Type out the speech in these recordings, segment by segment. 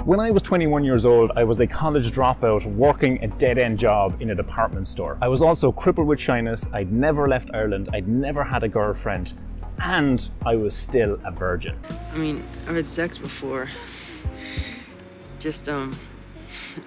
When I was 21 years old, I was a college dropout working a dead-end job in a department store. I was also crippled with shyness, I'd never left Ireland, I'd never had a girlfriend, and I was still a virgin. I mean, I've had sex before. Just,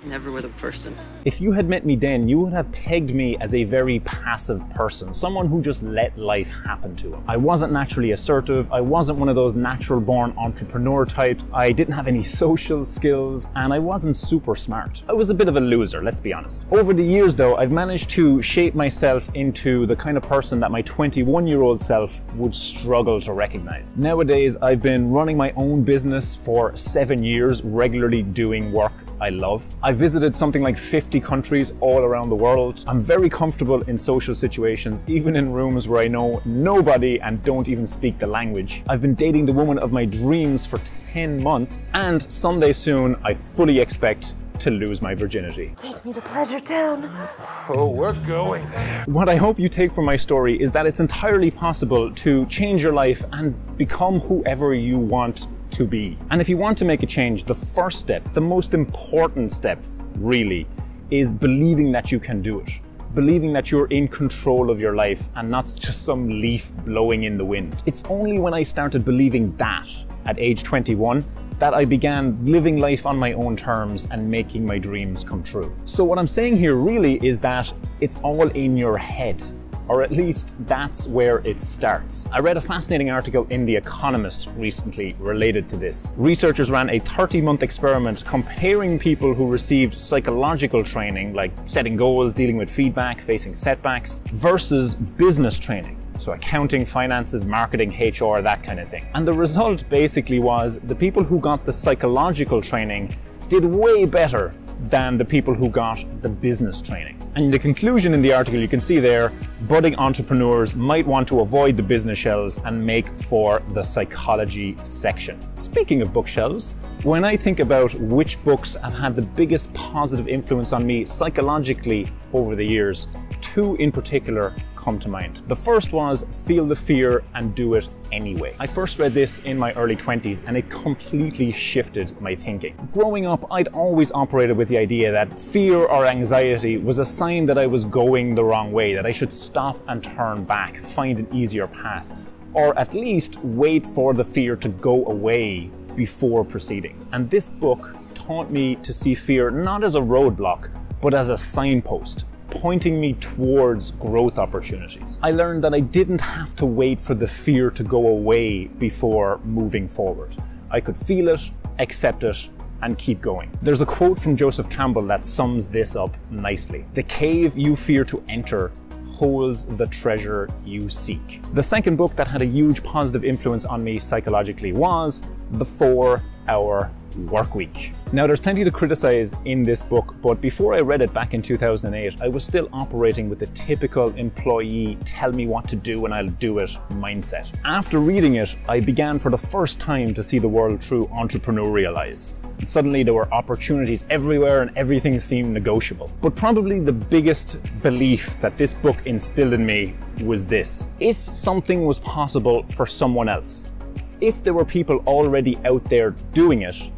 never with a person. If you had met me then, you would have pegged me as a very passive person, someone who just let life happen to him. I wasn't naturally assertive, I wasn't one of those natural-born entrepreneur types, I didn't have any social skills, and I wasn't super smart. I was a bit of a loser, let's be honest. Over the years though, I've managed to shape myself into the kind of person that my 21-year-old self would struggle to recognize. Nowadays, I've been running my own business for 7 years, regularly doing work I love. I've visited something like 50 countries all around the world. I'm very comfortable in social situations, even in rooms where I know nobody and don't even speak the language. I've been dating the woman of my dreams for 10 months, and someday soon I fully expect to lose my virginity. Take me to Pleasure Town. Oh, we're going there. What I hope you take from my story is that it's entirely possible to change your life and become whoever you want to be. And if you want to make a change, the first step, the most important step really, is believing that you can do it. Believing that you're in control of your life and not just some leaf blowing in the wind. It's only when I started believing that at age 21 that I began living life on my own terms and making my dreams come true. So what I'm saying here really is that it's all in your head. Or at least that's where it starts. I read a fascinating article in The Economist recently related to this. Researchers ran a 30-month experiment comparing people who received psychological training, like setting goals, dealing with feedback, facing setbacks, versus business training. So accounting, finances, marketing, HR, that kind of thing. And the result basically was the people who got the psychological training did way better than the people who got the business training. And the conclusion in the article you can see there, budding entrepreneurs might want to avoid the business shelves and make for the psychology section. Speaking of bookshelves, when I think about which books have had the biggest positive influence on me psychologically over the years, two in particular come to mind. The first was Feel the Fear and Do It Anyway. I first read this in my early 20s and it completely shifted my thinking. Growing up, I'd always operated with the idea that fear or anxiety was a sign that I was going the wrong way, that I should stop and turn back, find an easier path, or at least wait for the fear to go away before proceeding. And this book taught me to see fear not as a roadblock, but as a signpost, pointing me towards growth opportunities. I learned that I didn't have to wait for the fear to go away before moving forward. I could feel it, accept it, and keep going. There's a quote from Joseph Campbell that sums this up nicely. "The cave you fear to enter holds the treasure you seek." The second book that had a huge positive influence on me psychologically was The 4-Hour Workweek. Now there's plenty to criticize in this book, but before I read it back in 2008, I was still operating with the typical employee, tell me what to do and I'll do it mindset. After reading it, I began for the first time to see the world through entrepreneurial eyes. And suddenly there were opportunities everywhere and everything seemed negotiable. But probably the biggest belief that this book instilled in me was this: if something was possible for someone else, if there were people already out there doing it,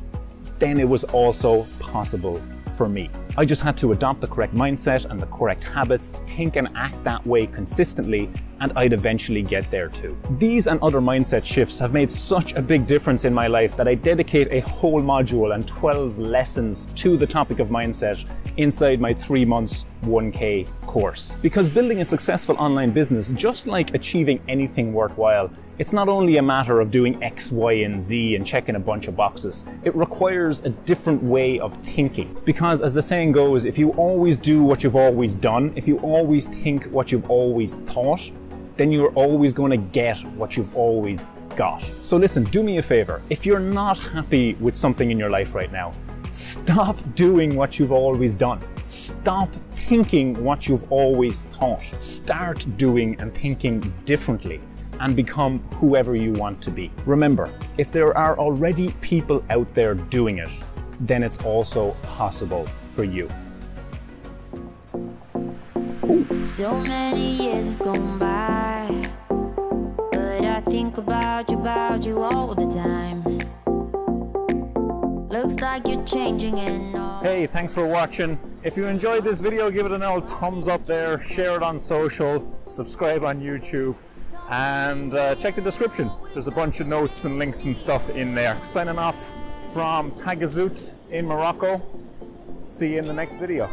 then it was also possible for me. I just had to adopt the correct mindset and the correct habits, think and act that way consistently, and I'd eventually get there too. These and other mindset shifts have made such a big difference in my life that I dedicate a whole module and 12 lessons to the topic of mindset inside my 3 months 1K course. Because building a successful online business, just like achieving anything worthwhile, it's not only a matter of doing X, Y, and Z and checking a bunch of boxes. It requires a different way of thinking. Because as the saying goes, if you always do what you've always done, if you always think what you've always thought, then you're always going to get what you've always got. So listen, do me a favor. If you're not happy with something in your life right now, stop doing what you've always done. Stop thinking what you've always thought. Start doing and thinking differently and become whoever you want to be. Remember, if there are already people out there doing it, then it's also possible for you. So many years has gone by, but I think about you all the time. Look looks like you're changing and all. Hey, thanks for watching. If you enjoyed this video, give it an old thumbs up there, share it on social, subscribe on YouTube, and check the description. There's a bunch of notes and links and stuff in there. Signing off from Tagazout in Morocco. See you in the next video.